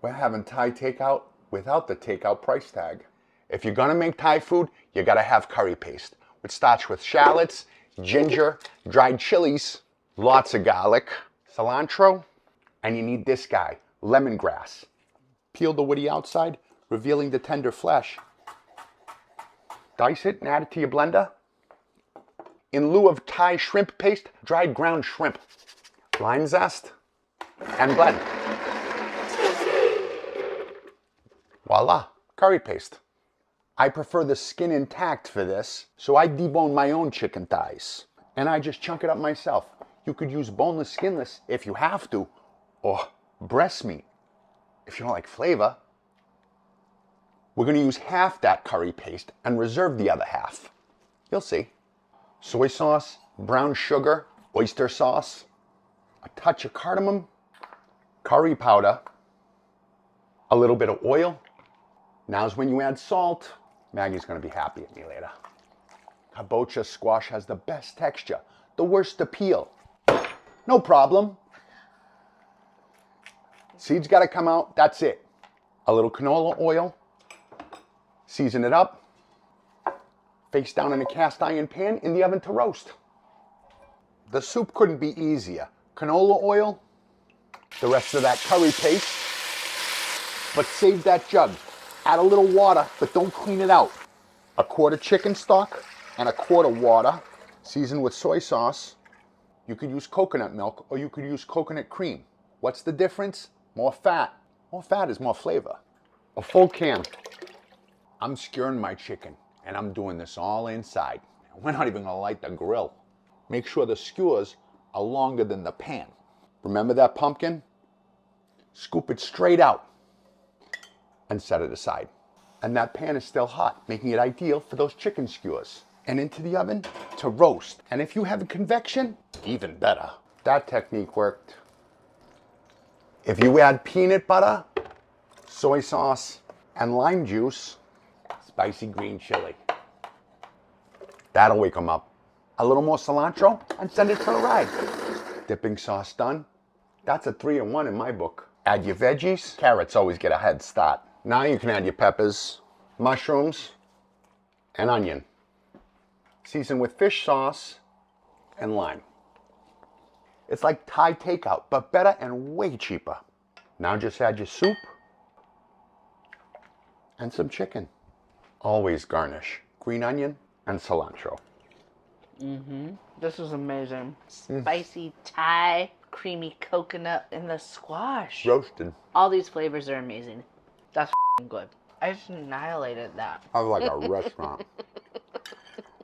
We're having Thai takeout without the takeout price tag. If you're gonna make Thai food, you gotta have curry paste, which starts with shallots, ginger, dried chilies, lots of garlic, cilantro, and you need this guy, lemongrass. Peel the woody outside, revealing the tender flesh. Dice it and add it to your blender. In lieu of Thai shrimp paste, dried ground shrimp, lime zest, and blend. Voila, curry paste. I prefer the skin intact for this, so I debone my own chicken thighs. And I just chunk it up myself. You could use boneless, skinless if you have to, or breast meat if you don't like flavor. We're gonna use half that curry paste and reserve the other half. You'll see. Soy sauce, brown sugar, oyster sauce, a touch of cardamom, curry powder, a little bit of oil. Now's when you add salt. Maggie's gonna be happy at me later. Kabocha squash has the best texture, the worst to peel. No problem. Seeds gotta come out, that's it. A little canola oil, season it up, face down in a cast iron pan in the oven to roast. The soup couldn't be easier. Canola oil, the rest of that curry paste, but save that jug. Add a little water, but don't clean it out. A quart chicken stock and a quart water, seasoned with soy sauce. You could use coconut milk or you could use coconut cream. What's the difference? More fat. More fat is more flavor. A full can. I'm skewering my chicken and I'm doing this all inside. We're not even gonna light the grill. Make sure the skewers are longer than the pan. Remember that pumpkin? Scoop it straight out and set it aside. And that pan is still hot, making it ideal for those chicken skewers. And into the oven to roast. And if you have convection, even better. That technique worked. If you add peanut butter, soy sauce, and lime juice, spicy green chili, that'll wake them up. A little more cilantro and send it for a ride. Dipping sauce done. That's a 3-in-1 in my book. Add your veggies. Carrots always get a head start. Now you can add your peppers, mushrooms, and onion. Season with fish sauce and lime. It's like Thai takeout, but better and way cheaper. Now just add your soup and some chicken. Always garnish green onion and cilantro. This is amazing. Spicy Thai, creamy coconut, and the squash. Roasted. All these flavors are amazing. That's good. I just annihilated that. I was like a restaurant.